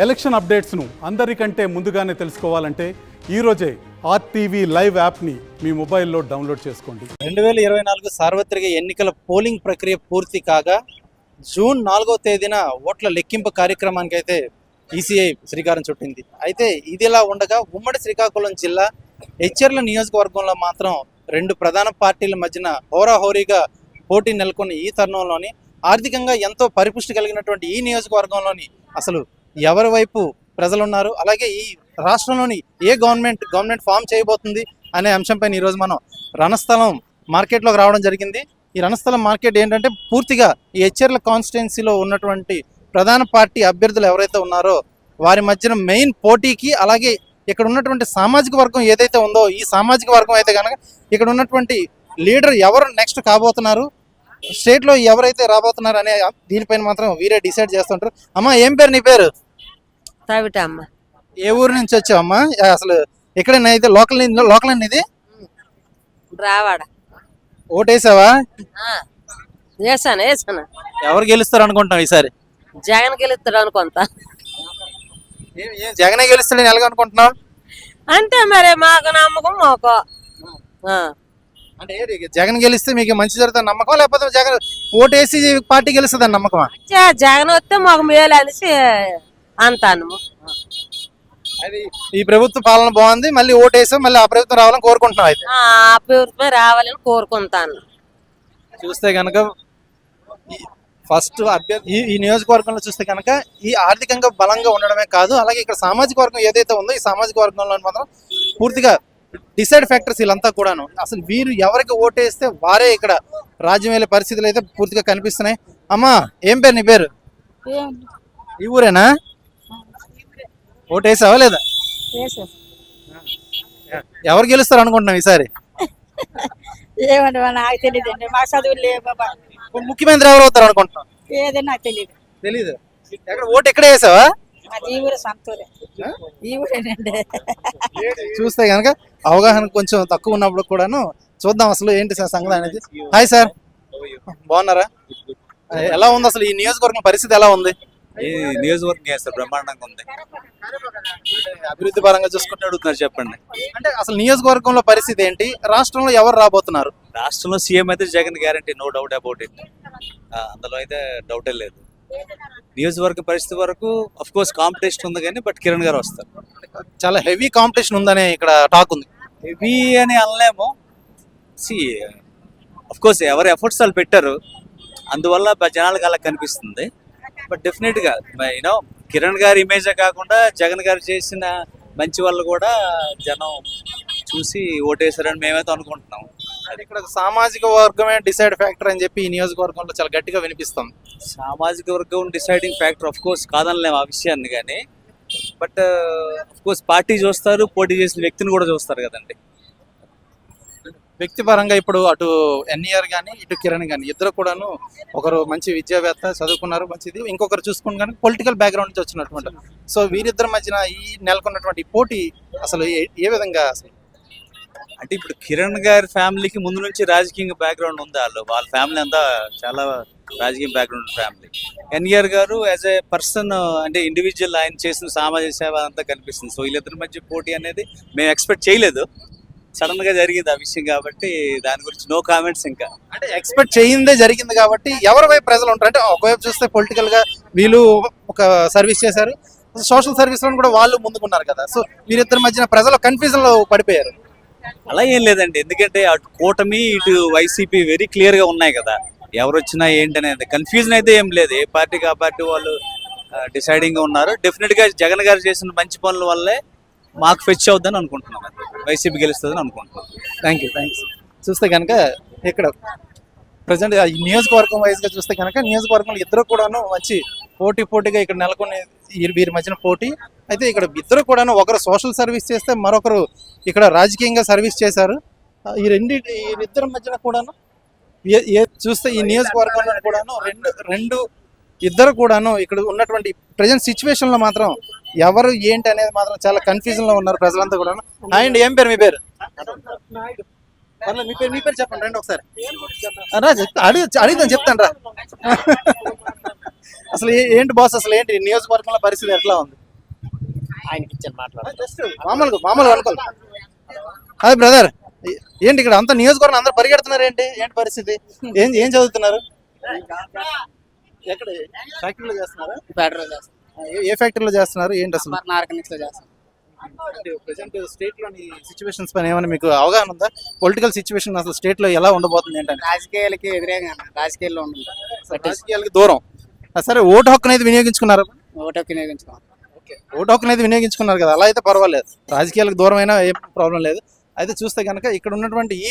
Election అప్డేట్స్ను అందరికంటే ముందుగానే తెలుసుకోవాలంటే ఈరోజే ఆర్టీవీ లైవ్ యాప్ని మీ మొబైల్లో డౌన్లోడ్ చేసుకోండి. 2024 సార్వత్రిక ఎన్నికల పోలింగ్ ప్రక్రియ పూర్తి కాగా జూన్ 4వ తేదీన ఓట్ల లెక్కింపు కార్యక్రమానికి అయితే ఈసీఐ శ్రీకారం చుట్టింది. అయితే ఇదిలా ఉండగా ఉమ్మడి శ్రీకాకుళం జిల్లా హెచ్చర్ల నియోజకవర్గంలో మాత్రం రెండు ప్రధాన పార్టీల మధ్యన హోరాహోరీగా పోటీ నెలకొన్న ఈ తరుణంలోని ఆర్థికంగా ఎంతో పరిపుష్టి కలిగినటువంటి ఈ నియోజకవర్గంలోని అసలు ఎవరి వైపు ప్రజలున్నారు, అలాగే ఈ రాష్ట్రంలోని ఏ గవర్నమెంట్ ఫామ్ చేయబోతుంది అనే అంశంపైన ఈరోజు మనం రణస్థలం మార్కెట్లోకి రావడం జరిగింది. ఈ రణస్థలం మార్కెట్ ఏంటంటే పూర్తిగా ఈ హెచ్చర్ల కాన్స్టిట్యున్సీలో ఉన్నటువంటి ప్రధాన పార్టీ అభ్యర్థులు ఎవరైతే ఉన్నారో వారి మధ్యన మెయిన్ పోటీకి, అలాగే ఇక్కడ ఉన్నటువంటి సామాజిక వర్గం ఏదైతే ఉందో ఈ సామాజిక వర్గం అయితే కనుక ఇక్కడ ఉన్నటువంటి లీడర్ ఎవరు నెక్స్ట్ కాబోతున్నారు, స్టేట్లో ఎవరైతే రాబోతున్నారు అనే దీనిపైన మాత్రం వీరే డిసైడ్ చేస్తుంటారు. అమ్మా, ఏం పేరు నీ పేరు? అమ్మ. ఏ ఊరు నుంచి వచ్చావమ్మా? అసలు ఎక్కడైనా అయితే లోకల్ అండి ఇది? రావాడ. ఓటేసావా? వేసాను. ఎవరు గెలుస్తారు అనుకుంటాం ఈసారి? జగన్ గెలుస్తాడు అనుకుంటా. జగనే గెలుస్తాడని ఎలాగ అనుకుంటున్నావు? అంటే మరి మాకు నమ్మకం మాకు. అంటే జగన్ గెలిస్తే మీకు మంచి జరుగుతుంది నమ్మకం, లేకపోతే జగన్ ఓటేసి పార్టీ గెలుస్తుంది నమ్మకమా? జగన్ వస్తే మాకు మేలు అనేసి అంటాను. అది ఈ ప్రభుత్వ పాలన బాగుంది, మళ్ళీ ఓటేసాం, మళ్ళీ ఆ ప్రభుత్వం రావాలని కోరుకుంటున్నాం. అయితే ఆ ప్రభుత్వం రావాలని కోరుకుంటాను. చూస్తే కనుక ఫస్ట్ అభ్యర్థి ఈ నియోజకవర్గంలో చూస్తే కనుక ఈ ఆర్థికంగా బలంగా ఉండడమే కాదు, అలాగే ఇక్కడ సామాజిక వర్గం ఏదైతే ఉందో ఈ సామాజిక వర్గంలో మాత్రం పూర్తిగా డిసైడ్ ఫ్యాక్టర్స్ వీళ్ళంతా కూడాను. అసలు వీరు ఎవరికి ఓటేస్తే వారే ఇక్కడ రాజ్యం వెళ్ళే పరిస్థితులు అయితే పూర్తిగా కనిపిస్తున్నాయి. అమ్మా, ఏం పేరు నీ పేరు? ఈ ఊరేనా? ఓటేసావా లేదా? ఎవరు గెలుస్తారు అనుకుంటున్నాం ఈసారి? ఏమంటే నాకు తెలియదండి, మా చదువులు లేవు బాబా. ముఖ్యమంత్రి ఎవరు అవుతారు అనుకుంటున్నాం? ఏదో నాకు తెలియదు. తెలీదు. ఎక్కడ ఓటు ఎక్కడ వేసావా? ఈ ఊరే సంతూరే, ఈ ఊరేనండి. చూస్తే కనుక అవగాహన కొంచెం తక్కువ ఉన్నప్పుడు కూడాను చూద్దాం అసలు ఏంటి సార్ సంగతి అనేది. హాయ్ సార్, బాగున్నారా? ఎలా ఉంది అసలు ఈ నియోజకవర్గం పరిస్థితి ఎలా ఉంది? ఈ నియోజకవర్గం సార్ బ్రహ్మాండంగా ఉంది. అభివృద్ధి పరంగా చూసుకుంటే అడుగుతున్నారు, చెప్పండి. అంటే అసలు నియోజకవర్గంలో పరిస్థితి ఏంటి, రాష్ట్రంలో ఎవరు రాబోతున్నారు? రాష్ట్రంలో సీఎం అయితే Jagan guarantee, no doubt about it. అందులో అయితే డౌటే లేదు. నియోజకవర్గ పరిస్థితి వరకు అఫ్ కోర్స్ కాంపిటీషన్ ఉంది కానీ బట్ కిరణ్ గారు వస్తారు. చాలా హెవీ కాంపిటీషన్ ఉందనే ఇక్కడ టాక్ ఉంది. హెవీ అని అనలేము. అఫ్ కోర్స్ ఎవరు ఎఫర్ట్స్ వాళ్ళు పెట్టారు, అందువల్ల జనాలకు అలా కనిపిస్తుంది. బట్ డెఫినెట్గా యూనో కిరణ్ గారి ఇమేజే కాకుండా జగన్ గారు చేసిన మంచి వాళ్ళు కూడా జనం చూసి ఓటేశారని మేమైతే అనుకుంటున్నాం. అది ఇక్కడ సామాజిక వర్గమే డిసైడ్ ఫ్యాక్టర్ అని చెప్పి ఈ నియోజకవర్గంలో చాలా గట్టిగా వినిపిస్తాం. సామాజిక వర్గం డిసైడింగ్ ఫ్యాక్టర్ ఆఫ్ కోర్స్ కాదనలేము ఆ విషయాన్ని, కానీ బట్ ఆఫ్ కోర్స్ పార్టీ చూస్తారు, పోటీ చేసిన వ్యక్తిని కూడా చూస్తారు కదండి. వ్యక్తిపరంగా ఇప్పుడు అటు ఎన్ఈఆర్ కానీ ఇటు కిరణ్ కానీ ఇద్దరు కూడాను, ఒకరు మంచి విద్యావేత్త, చదువుకున్నారు, మంచిది, ఇంకొకరు చూసుకుని కానీ పొలిటికల్ బ్యాక్గ్రౌండ్ నుంచి వచ్చినటువంటి. సో వీరిద్దరి మధ్యన ఈ నెలకొన్నటువంటి పోటీ అసలు ఏ విధంగా అసలు? అంటే ఇప్పుడు కిరణ్ గారి ఫ్యామిలీకి ముందు నుంచి రాజకీయ బ్యాక్గ్రౌండ్ ఉంది. వాళ్ళ ఫ్యామిలీ అంతా చాలా రాజకీయ బ్యాక్గ్రౌండ్ ఫ్యామిలీ. ఎన్ఈఆర్ గారు యాజ్ ఏ పర్సన్ అంటే ఇండివిజువల్ ఆయన చేసిన సామాజిక సేవ అంతా కనిపిస్తుంది. సో వీళ్ళిద్దరి మధ్య పోటీ అనేది మేము ఎక్స్పెక్ట్ చేయలేదు, సడన్ గా జరిగింది ఆ విషయం, కాబట్టి దాని గురించి నో కామెంట్స్. ఇంకా అంటే ఎక్స్పెక్ట్ చేయిందే జరిగింది కాబట్టి ఎవరి వైపు ప్రజలు ఉంటారు అంటే ఒకవైపు చూస్తే పొలిటికల్ గా వీళ్ళు ఒక సర్వీస్ చేశారు, సోషల్ సర్వీస్ లో కూడా వాళ్ళు ముందుకున్నారు కదా. సో వీరిద్దరి మధ్యన ప్రజలు కన్ఫ్యూజన్ లో పడిపోయారు. అలా ఏం లేదండి, ఎందుకంటే అటు కూటమి ఇటు వైసీపీ వెరీ క్లియర్ గా ఉన్నాయి కదా. ఎవరు వచ్చినా ఏంటనేది కన్ఫ్యూజన్ అయితే ఏం లేదు. ఏ పార్టీకి ఆ పార్టీ వాళ్ళు డిసైడింగ్ గా ఉన్నారు. డెఫినెట్ గా జగన్ గారు చేసిన మంచి పనుల వల్లే మాకు ఫెచ్ అవుద్దని అనుకుంటున్నాం, వైసీపీ గెలుస్తుందని అనుకుంటున్నాం. Thank you. చూస్తే కనుక ఇక్కడ ప్రజెంట్ ఈ నియోజకవర్గం వైజ్ గా చూస్తే కనుక నియోజకవర్గంలో ఇద్దరు కూడాను మంచి పోటీగా ఇక్కడ నెలకొని వీరి మధ్యన పోటీ. అయితే ఇక్కడ ఇద్దరు కూడాను ఒకరు సోషల్ సర్వీస్ చేస్తే మరొకరు ఇక్కడ రాజకీయంగా సర్వీస్ చేశారు. వీరిద్దరి మధ్యన కూడాను చూస్తే ఈ నియోజకవర్గంలో కూడాను ఇద్దరు కూడాను ఇక్కడ ఉన్నటువంటి ప్రజెంట్ సిచ్యువేషన్ లో మాత్రం ఎవరు ఏంటి అనేది మాత్రం చాలా కన్ఫ్యూజన్ లో ఉన్నారు ప్రజలంతా కూడా. అండ్ ఏం పేరు మీ పేరు? మీ పేరు చెప్పండి రండి ఒకసారి. అడుగుతాను, చెప్తాను రా. అసలు ఏంటి బాస్, అసలు ఏంటి నియోజకవర్గంలో పరిస్థితి ఎట్లా ఉంది? ఆయనకి ఇచ్చాను మాట్లాడు. జస్ట్ మామూలుగా అనుకోవాలి. అదే బ్రదర్, ఏంటి ఇక్కడ అంత నియోజకవర్గం అందరూ పరిగెడుతున్నారు ఏంటి పరిస్థితి? ఏం చదువుతున్నారు? ఎక్కడ ఫ్యాక్టరీలో చేస్తున్నారా? పెట్రోల్ చేస్తాను, ఏ ఫ్యాక్టరీలో చేస్తున్నారు? ఏంటి అసలు ఆర్గానిక్స్ లో చేస్తాను. ప్రెసెంట్ స్టేట్ లోని సిచ్యువేషన్స్ పైన ఏమైనా మీకు అవగాహన ఉందా? పొలిటికల్ సిచ్యువేషన్ అసలు స్టేట్ లో ఎలా ఉండబోతుంది ఏంటంటే? రాజకీయాలకి వ్యతిరేకంగా రాజకీయాల్లో ఉంటుంది. రాజకీయాలకి దూరం. సరే, ఓటు హక్కు అనేది వినియోగించుకున్నారా? ఓటు వినియోగించుకోవాలి. ఓటు హక్కు అనేది వినియోగించుకున్నారు కదా, అలా అయితే పర్వాలేదు, రాజకీయాలకు దూరం అయినా ఏం ప్రాబ్లం లేదు. అయితే చూస్తే కనుక ఇక్కడ ఉన్నటువంటి ఈ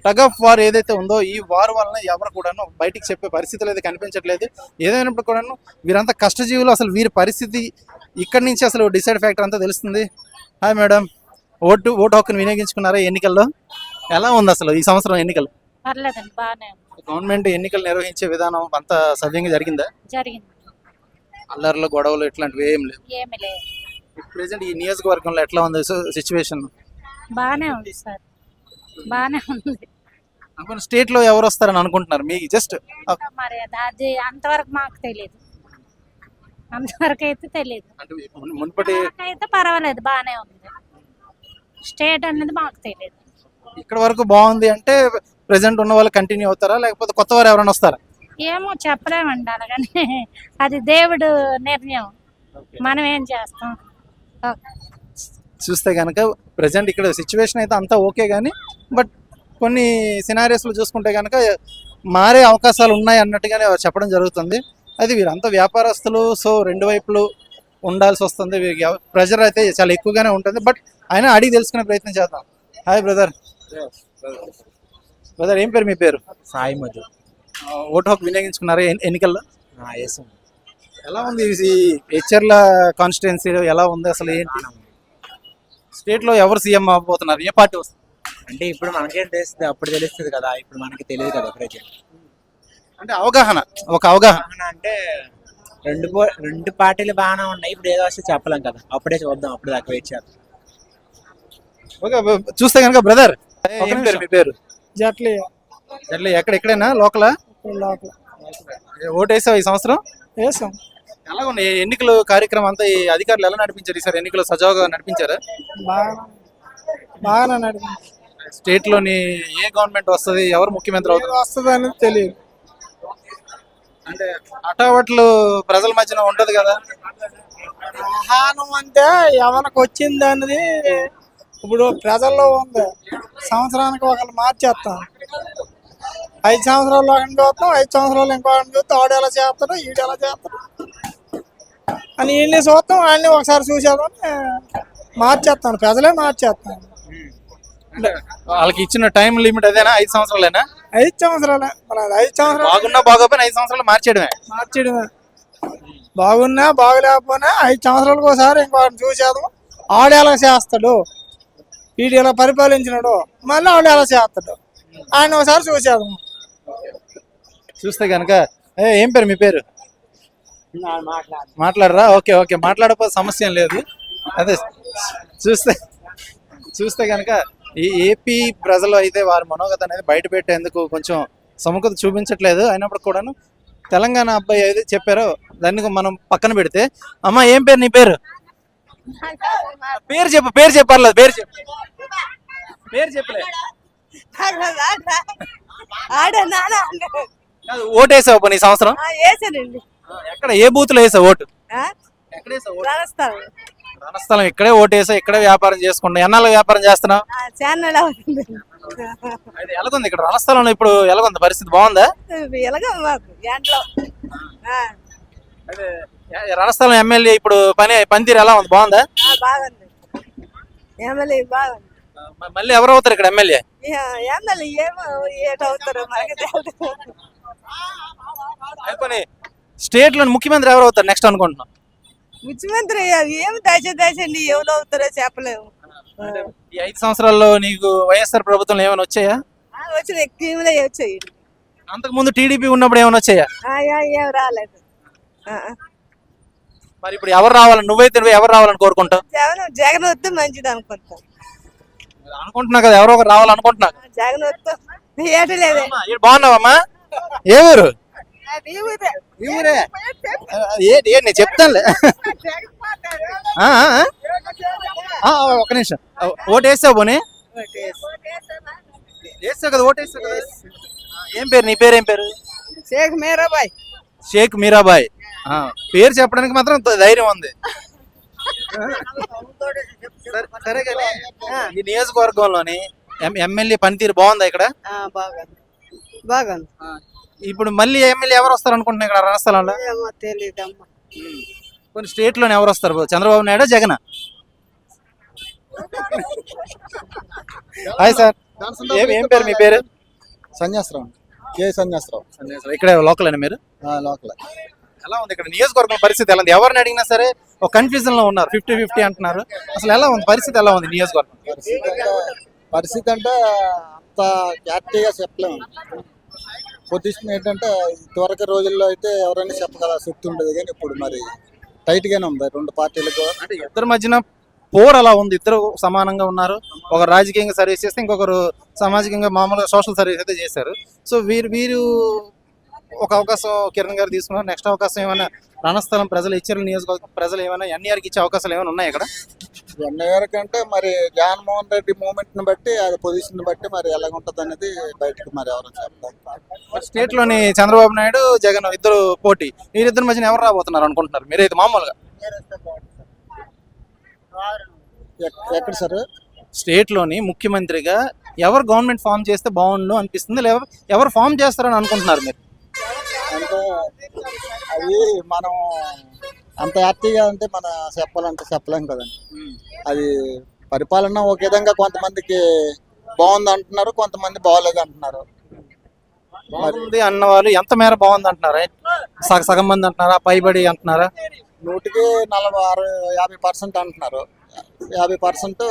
టగ్ ఆఫ్ వార్ ఏదైతే ఉందో, ఈ వార్ వలన ఎవరు కూడాను బయటికి చెప్పే పరిస్థితులు అయితే కనిపించట్లేదు. ఏదైనప్పుడు కూడాను వీరంతా కష్టజీవులు. అసలు వీరి పరిస్థితి ఇక్కడి నుంచి అసలు డిసైడ్ ఫ్యాక్టర్ అంతా తెలుస్తుంది. హాయ్ మేడం, ఓటు హక్కును వినియోగించుకున్నారా ఎన్నికల్లో? ఎలా ఉంది అసలు ఈ సంవత్సరం ఎన్నికలు? పర్లేదండి, బాగానే ఉంది. గవర్నమెంట్ ఎన్నికలు నిర్వహించే విధానం అంతా సవ్యంగా జరిగిందా? జరిగింది, అల్లర్లు, గొడవలు ఇట్లాంటివి ఏం లేవు. ఏమి లేదు, ప్రెసెంట్ ఈ నియోజకవర్గంలో ఎట్లా ఉంది సిచ్యువేషన్? బాగానే ఉంది సార్, బాగానే ఉంది. అనుకున్న స్టేట్ లో ఎవరు వస్తారని అనుకుంటున్నారు? మీకు జస్ట్ మరి అది అంతవరకు మాకు తెలియదు, అంతవరకు అయితే తెలియదు. అంటే మున్పటి అయితే పర్వాలేదు, బాగానే ఉంది. స్టేట్ అనేది మాకు తెలియదు. ఇక్కడ వరకు బాగుంది అంటే ప్రెసెంట్ ఉన్న వాళ్ళు కంటిన్యూ అవుతారా, లేకపోతే కొత్త వారు ఎవరైనా వస్తారా? ఏమో చెప్పలేమండి, అలాగని అది దేవుడు నిర్ణయం, మనం ఏం చేస్తాం. చూస్తే కనుక ప్రెసెంట్ ఇక్కడ సిచ్యువేషన్ అయితే అంతా ఓకే, కానీ బట్ కొన్ని సినారియోస్లో చూసుకుంటే కనుక మారే అవకాశాలు ఉన్నాయి అన్నట్టుగానే చెప్పడం జరుగుతుంది. అది వీరంతా వ్యాపారస్తులు, సో రెండు వైపులు ఉండాల్సి వస్తుంది. ప్రెషర్ అయితే చాలా ఎక్కువగానే ఉంటుంది. బట్ అయినా అడిగి తెలుసుకునే ప్రయత్నం చేద్దాం. Hi brother. బ్రదర్, ఏం పేరు మీ పేరు? సాయి మధు. ఓటు హక్కు వినియోగించుకున్నారా ఎన్నికల్లో? వేసాం. ఎలా ఉంది ఈ హెచ్ఆర్ల కాన్స్టిట్యున్సీ? ఎలా ఉంది అసలు? ఏంటి స్టేట్లో ఎవరు సీఎం అవ్వబోతున్నారు? ఏ పార్టీ వస్తుంది? అంటే ఇప్పుడు మనకేం తెలుస్తుంది, అప్పుడు తెలుస్తుంది కదా, ఇప్పుడు మనకి తెలియదు కదా ప్రజెంట్. అంటే ఒక అవగాహన అంటే రెండు పార్టీలు బాగానే ఉన్నాయి, ఇప్పుడు ఏదో వస్తే చెప్పలేం కదా, అప్పుడే చూద్దాం, అప్పుడు దాకా వెయిట్ చేద్దాం. ఓకే, చూస్తే కనుక బ్రదర్, ఏం పేరు మీ పేరు? జట్లీ ఎక్కడైనా లోకల్ ఓటు వేసావు ఈ సంవత్సరం? వేసాం. ఎలా ఉంది ఎన్నికల కార్యక్రమం అంతా? ఈ అధికారులు ఎలా నడిపించారు ఈసారి ఎన్నికలు? సజావుగా నడిపించారా? బాగా నడిపించారు. స్టేట్ లోని ఏ గవర్నమెంట్ వస్తుంది, ఎవరు ముఖ్యమంత్రి అవుతారు వస్తుంది అనేది తెలియదు. అంటే అటావట్లు ప్రజల మధ్యన ఉంటది కదా. ఆహారం అంటే ఎవరికి వచ్చింది అనేది ఇప్పుడు ప్రజల్లో ఉంది. సంవత్సరానికి ఒకళ్ళు మార్చేస్తాం. 5 సంవత్సరాలు ఒకరిని చూస్తాం, 5 సంవత్సరాలు ఇంకొకరిని చూస్తాం. ఆడు ఎలా చేస్తాడు, ఈడు ఎలా చేస్తాడు అని వీళ్ళని చూస్తాం, వాడిని ఒకసారి చూసేదాన్ని మార్చేస్తాను. ప్రజలే మార్చేస్తాను. వాళ్ళకి ఇచ్చిన టైం లిమిట్ అదేనా? 5 సంవత్సరాలేనా? 5 సంవత్సరాలే. మరి 5 సంవత్సరాలు బాగున్నా బాగోపోయినా 5 సంవత్సరాలు మార్చేయడమే. బాగున్నా బాగలేకపోయినా 5 సంవత్సరాలకు ఒకసారి ఇంకొకరిని చూసేదాం. ఆడు ఎలా చేస్తాడు, వీడు ఎలా పరిపాలించినాడు, మళ్ళీ ఆడు ఎలా చేస్తాడు, ఆయన ఒకసారి చూసేదాం. చూస్తే కనుక ఏం పేరు మీ పేరు? మాట్లాడరా? ఓకే, మాట్లాడకపోతే సమస్య ఏం లేదు. అదే చూస్తే కనుక ఈ ఏపీ ప్రజలు అయితే వారి మనోగత అనేది బయట పెట్టేందుకు కొంచెం సముఖత చూపించట్లేదు. అయినప్పుడు కూడాను తెలంగాణ అబ్బాయి ఏదైతే చెప్పారో దాన్ని మనం పక్కన పెడితే, అమ్మా ఏం పేరు నీ పేరు? పేరు చెప్పాలి. పేరు చెప్పలే. ఓటు వేసావు పని ఈ సంవత్సరం? ఎక్కడ, ఏ బూత్ లో వేసావు ఓటు? ఎక్కడ వేసావు ఓటు? రణస్థలం. ఇక్కడే ఓటు వేసావు, ఇక్కడే వ్యాపారం చేసుకుంటా. ఎన్నాళ్ళు వ్యాపారం చేస్తున్నావు? అయితే ఎలాగుంది ఇక్కడ రణస్థలంలో ఇప్పుడు? ఎలాగుంది పరిస్థితి? బాగుందా? అదే రణస్థలం ఎమ్మెల్యే ఇప్పుడు పనితీరు ఎలా ఉంది? బాగుందా? మళ్ళీ ఎవరు అవుతారు ఇక్కడ ఎమ్మెల్యే? అయిపోయి స్టేట్ లో ముఖ్యమంత్రి ఎవరు అవుతారు నెక్స్ట్ అనుకుంటున్నాం? ముఖ్యమంత్రి ఏమి దయచేసి ఎవరు అవుతారో చెప్పలేము. ఈ 5 సంవత్సరాల్లో నీకు వైఎస్ఆర్ ప్రభుత్వం ఏమైనా వచ్చాయా? వచ్చిన స్కీములే వచ్చాయి. అంతకు ముందు టీడీపీ ఉన్నప్పుడు ఏమైనా వచ్చాయా? ఏం రాలేదు. మరి ఇప్పుడు ఎవరు రావాలని, నువ్వైతే ఎవరు రావాలని కోరుకుంటావు? జగన్ వస్తే మంచిది అనుకుంటున్నా కదా, ఎవరో ఒకరు రావాలనుకుంటున్నా. జగన్ వస్తే ఏటి లేదు. బాగున్నావమ్మా? ఏ ఊరు? నేను చెప్తానులే. ఒక నిమిషం ఓటు వేసావు పోనీ వేస్తావు కదా, ఓటు వేస్తావు కదా. ఏం పేరు, నీ పేరు ఏం పేరు? షేక్ మీరాబాయ్. షేక్ మీరాబాయ్. పేరు చెప్పడానికి మాత్రం ధైర్యం ఉంది. సరే కానీ ఈ నియోజకవర్గంలోని ఎమ్మెల్యే పనితీరు బాగుందా ఇక్కడ? బాగుంది బాగుంది. ఇప్పుడు మళ్ళీ ఎమ్మెల్యే ఎవరు వస్తారు అనుకుంటున్నా ఇక్కడ రణస్థలంలో? ఏమో తెలియదమ్మా. కొన్ని స్టేట్ లోనే ఎవరు వస్తారు, చంద్రబాబు నాయుడు జగన్? హాయ్ సార్, ఏం పేరు మీ పేరు? సన్యాసరావు, కే సన్యాసరావు. ఇక్కడ లోకల్ అని మీరు? లోకల్. ఎలా ఉంది ఇక్కడ నియోజకవర్గం పరిస్థితి? ఎలా ఉంది? ఎవరిని అడిగినా సరే ఒక కన్ఫ్యూజన్ లో ఉన్నారు, 50-50 అంటున్నారు. అసలు ఎలా ఉంది పరిస్థితి, ఎలా ఉంది నియోజకవర్గం? పరిస్థితి అంటే అంత క్లారిటీగా చెప్పలేము. పొజిషన్ ఏంటంటే ఇదివరకు రోజుల్లో అయితే ఎవరైనా చెప్పగల శక్తి ఉండేది, కానీ ఇప్పుడు మరి టైట్ గానే ఉంది రెండు పార్టీలకు. అంటే ఇద్దరి మధ్యన పోర్ అలా ఉంది, ఇద్దరు సమానంగా ఉన్నారు. ఒకరు రాజకీయంగా సర్వీస్ చేస్తే ఇంకొకరు సామాజికంగా మామూలుగా సోషల్ సర్వీస్ అయితే చేశారు. సో వీరు ఒక అవకాశం కిరణ్ గారు తీసుకున్నారు, నెక్స్ట్ అవకాశం ఏమైనా రణస్థలం ప్రజలు ఇచ్చారు, నియోజకవర్గం ప్రజలు ఏమైనా ఎన్ఆర్కి ఇచ్చే అవకాశాలు ఏమైనా ఉన్నాయి ఇక్కడ? ఎన్ఐఆర్ కంటే మరి జగన్మోహన్ రెడ్డి మూమెంట్ ని బట్టి, అది పొజిషన్ బట్టి మరి ఎలాగుంటది అనేది బయటకు మరి ఎవరు చెప్తారు. స్టేట్ లోని చంద్రబాబు నాయుడు జగన్ ఇద్దరు పోటీ, వీరిద్దరి మధ్యన ఎవరు రాబోతున్నారు అనుకుంటున్నారు మీరైతే మామూలుగా? ఎక్కడ సార్? స్టేట్ లోని ముఖ్యమంత్రిగా ఎవరు గవర్నమెంట్ ఫామ్ చేస్తే బాగుండు అనిపిస్తుంది, లేదా ఎవరు ఫామ్ చేస్తారని అనుకుంటున్నారు మీరు? అంటే అది మనం అంత హ్యాపీగా అంటే మన చెప్పాలంటే చెప్పలేం కదండి. అది పరిపాలన ఒక విధంగా కొంతమందికి బాగుంది అంటున్నారు, కొంతమంది బాగోలేదు అంటున్నారు. బాగుంది అన్న వాళ్ళు ఎంత మేర బాగుంది అంటున్నారా? సగం మంది అంటున్నారా, పైబడి అంటున్నారా? 100కి 50% అంటున్నారు. 50%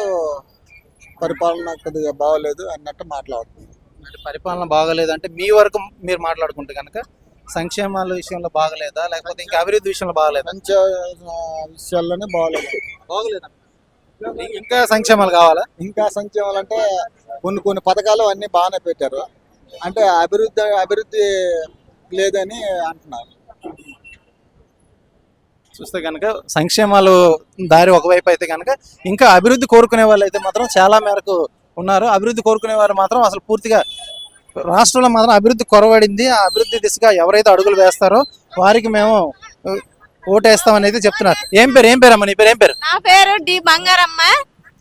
పరిపాలన కొద్దిగా బాగోలేదు అన్నట్టు మాట్లాడుతున్నారు. అంటే పరిపాలన బాగలేదు అంటే మీ వరకు మీరు మాట్లాడుకుంటే కనుక సంక్షేమాల విషయంలో బాగలేదా, లేకపోతే ఇంకా అభివృద్ధి విషయంలో బాగలేదా? మంచి విషయాల్లోనే బాగోలేదు. ఇంకా సంక్షేమాలు కావాలా? ఇంకా సంక్షేమాలు అంటే కొన్ని పథకాలు అన్ని బాగానే పెట్టారు, అంటే అభివృద్ధి లేదని అంటున్నారు. చూస్తే కనుక సంక్షేమాలు దారి ఒకవైపు అయితే కనుక ఇంకా అభివృద్ధి కోరుకునే వాళ్ళు అయితే మాత్రం చాలా మేరకు ఉన్నారు. అభివృద్ధి కోరుకునే వారు మాత్రం అసలు పూర్తిగా రాష్ట్రంలో మాత్రం అభివృద్ధి కొరవడింది. ఆ అభివృద్ధి దిశగా ఎవరైతే అడుగులు వేస్తారో వారికి మేము ఓటేస్తామని అయితే చెప్తున్నారు. ఏం పేరు అమ్మ నీ పేరు? ఏం పేరు? నా పేరు డి బంగారమ్మ.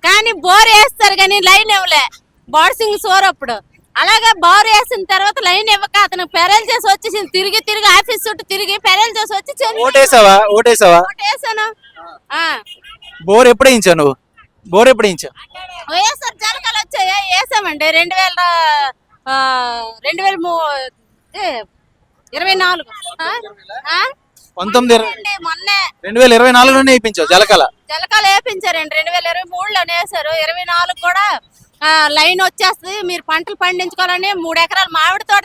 కానీ బోర్ వేస్తారు కానీ లైన్ ఇవ్వలే, బాడ్సింగ్ సోరప్పుడు. అలాగే బోర్ వేసిన తర్వాత లైన్ ఇవ్వక అతను పెరల్ చేసి వచ్చేసింది, తిరిగి ఆఫీస్ చుట్టూ తిరిగి పెరల్ చేసి వచ్చి ఓటేసావా? ఓటేసాను. బోర్ ఎప్పుడు వేయించావు నువ్వు? బోర్ ఎప్పుడు వేయించావు? వైఎస్ఆర్ జలకాలు వచ్చాయా వేసామండి 2024 మొన్నే 2024లోనే వేయించావు జలకాల? జలకాలు వేయించారండి, 2023లోనే వేసారు. 24 కూడా లైన్ వచ్చేస్తుంది, మీరు పంటలు పండించుకోవాలని 3 ఎకరాలు మామిడి తోట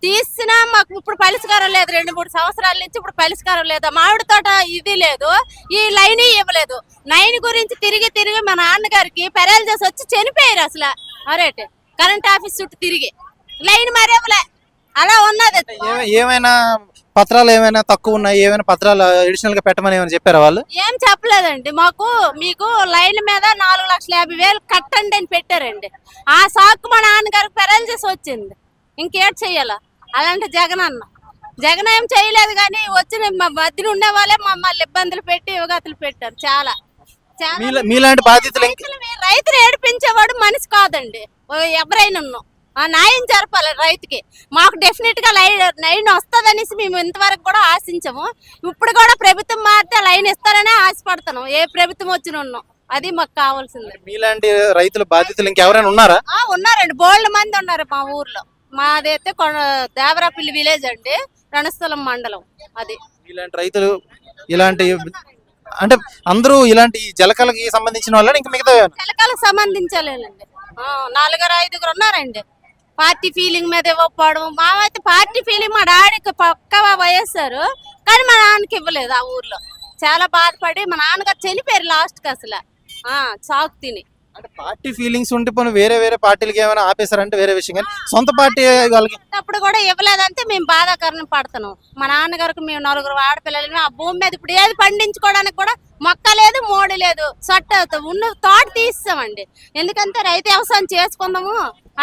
తీసినా మాకు ఇప్పుడు పరిష్కారం లేదు. 2-3 సంవత్సరాల నుంచి ఇప్పుడు పరిష్కారం లేదు. మామిడి తోట ఇది లేదు, ఈ లైన్ ఇవ్వలేదు. లైన్ గురించి తిరిగి మా నాన్నగారికి పెరల్ చేసి వచ్చి చనిపోయారు. అసలు అరేట్ కరెంట్ ఆఫీస్ చుట్టూ తిరిగి లైన్ మరి ఇవ్వలే, అలా ఉన్నది. ఏమైనా పత్రాలు ఏమైనా తక్కువ ఉన్నాయి, ఏమైనా పత్రాలు అడిషనల్ గా పెట్టమని ఏమైనా చెప్పారా వాళ్ళు? ఏం చెప్పలేదండి మీకు లైన్ మీద 4,50,000 కట్టండి అని పెట్టారండి. ఆ సాకు మా నాన్నగారికి పెరాలసిస్ వచ్చింది, ఇంకేట్ చెయ్యాలా? అలాంటి జగన్ ఏం చేయలేదు, కానీ వచ్చిన మా మధ్యన ఉండే వాళ్ళే మమ్మల్ని ఇబ్బందులు పెట్టి యువగతులు పెట్టారు. చాలా మీలాంటి బాధ్యతలు రైతులు ఏడిపించేవాడు మనిషి కాదండి. ఎవరైనా న్యాయం జరపాలి రైతుకి. మాకు డెఫినెట్ గా లైన్ వస్తుందనేసి మేము ఇంతవరకు కూడా ఆశించము. ఇప్పుడు కూడా ప్రభుత్వం మారితే లైన్ ఇస్తారనే ఆశపడుతున్నాం, ఏ ప్రభుత్వం వచ్చిన ఉన్నాం. అది మాకు కావాల్సింది. మీలాంటి రైతుల బాధ్యతలు ఇంకెవరైనా ఉన్నారా? ఉన్నారండి, బోల్డ్ మంది ఉన్నారు మా ఊర్లో. మాదైతే దేవరాపల్లి విలేజ్ అండి, రణస్థలం మండలం. అది ఇలాంటి రైతులు ఇలాంటి అంటే అందరూ ఇలాంటి జలకలకి సంబంధించిన వాళ్ళని ఇంకా మిగతా జలకాలకు సంబంధించాలండి 4-5 ఉన్నారండి. పార్టీ ఫీలింగ్ మీద ఇవ్వకపోవడం. మామైతే పార్టీ ఫీలింగ్ మా డాడీకి పక్క వయస్సారు, కానీ మా నాన్నకి ఇవ్వలేదు. ఆ ఊర్లో చాలా బాధపడి మా నాన్నగారు చనిపోయారు లాస్ట్ కి అసలు సాకు తిని. అంటే పార్టీ ఫీలింగ్స్ ఉంటే పోనీ వేరే పార్టీలకి ఏమైనా ఆపేశారంటే వేరే విషయం, కానీ సొంత పార్టీ వాళ్ళకి అప్పుడు కూడా ఇవ్వలేదంటే మేము బాధాకరణ పడుతున్నాం. మా నాన్నగారికి మేము 4 ఆడపిల్లలు, ఆ భూమి మీద ఇప్పుడు ఏది పండించుకోవడానికి కూడా మొక్క లేదు, మోడీ రాబడి లేదు ఉన్న తోట తీస్తామండి. ఎందుకంటే రైతు వ్యవసాయం చేసుకుందాము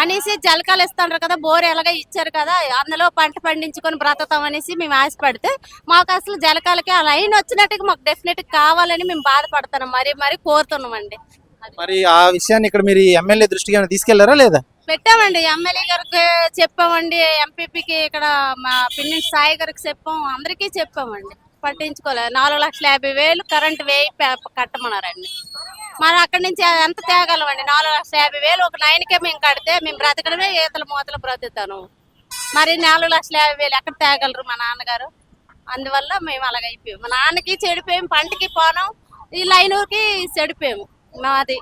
అనేసి జలకాలు ఇస్తున్నారు కదా, బోర్ ఎలాగ ఇచ్చారు కదా, అందులో పంట పండించుకొని బ్రతుకుతాం అనేసి మేము ఆశపడితే మాకు అసలు జలకాలకి ఆ లైన్ వచ్చినట్టుగా మాకు డెఫినెట్ కావాలని మేము బాధపడుతున్నాం, మరీ కోరుతున్నామండి. మరి ఆ విషయాన్ని ఇక్కడ మీరు ఎమ్మెల్యే దృష్టికి ఏమైనా తీసుకెళ్లారా లేదా? పెట్టామండి, ఎమ్మెల్యే గారికి చెప్పామండి, ఎంపీపీకి ఇక్కడ మా పిన్ని సాయి గారికి చెప్పాం, అందరికీ చెప్పామండి. పట్టించుకోలేదు. 4,50,000 కరెంట్ వేయి కట్టమన్నారండి. మరి అక్కడి నుంచి ఎంత తేగలమండి? 4,50,000 ఒక లైన్కే మేము కడితే మేము బ్రతకడమే ఈతల మూతలు బ్రతుకుతాను. మరి 4,50,000 ఎక్కడ తేగలరు మా నాన్నగారు? అందువల్ల మేము అలాగ అయిపోయాం. మా నాన్నకి చెడిపోయాము, పంటకి పోనాం, ఈ లైన్కి చెడిపోయాము. మాది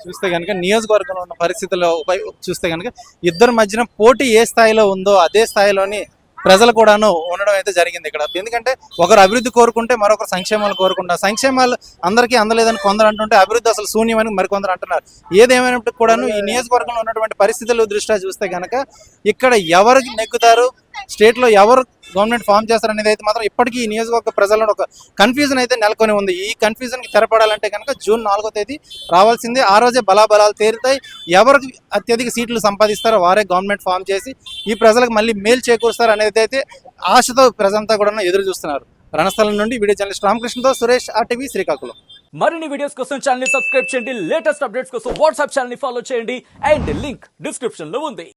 చూస్తే కనుక నియోజకవర్గంలో ఉన్న పరిస్థితుల్లో చూస్తే కనుక ఇద్దరి మధ్యన పోటీ ఏ స్థాయిలో ఉందో అదే స్థాయిలోని ప్రజలు కూడాను ఉండడం అయితే జరిగింది ఇక్కడ. ఎందుకంటే ఒకరు అభివృద్ధి కోరుకుంటే మరొకరు సంక్షేమాలు కోరుకుంటారు. సంక్షేమాలు అందరికీ అందలేదని కొందరు అంటుంటే అభివృద్ధి అసలు శూన్యమని మరికొందరు అంటున్నారు. ఏదేమైనప్పటికీ కూడాను ఈ నియోజకవర్గంలో ఉన్నటువంటి పరిస్థితుల దృష్ట్యా చూస్తే కనుక ఇక్కడ ఎవరు నెగ్గుతారు, స్టేట్ లో ఎవరు గవర్నమెంట్ ఫామ్ చేస్తారు అనేది అయితే మాత్రం ఇప్పటికీ ఈ నియోజకవర్గ ప్రజల్లో ఒక కన్ఫ్యూజన్ అయితే నెలకొని ఉంది. ఈ కన్ఫ్యూజన్ కి తెరపడాలంటే కనుక జూన్ 4వ తేదీ రావాల్సిందే. ఆ రోజే బలాబలాలు తేరుతాయి. ఎవరికి అత్యధిక సీట్లు సంపాదిస్తారో వారే గవర్నమెంట్ ఫామ్ చేసి ఈ ప్రజలకు మళ్ళీ మేలు చేకూరుస్తారు అనేది అయితే ఆశతో ప్రజంతా కూడా ఎదురు చూస్తున్నారు. రణస్థలం నుండి వీడియో జర్నలిస్ట్ రామకృష్ణతో సురేష్, RTV, శ్రీకాకుళం. మరిన్ని వీడియోస్ కోసం ఛానల్ ని సబ్స్క్రైబ్ చేయండి. లేటెస్ట్ అప్డేట్స్ కోసం వాట్సాప్ ఛానల్ ని ఫాలో చేయండి. అండ్ లింక్ డిస్క్రిప్షన్ లో ఉంది.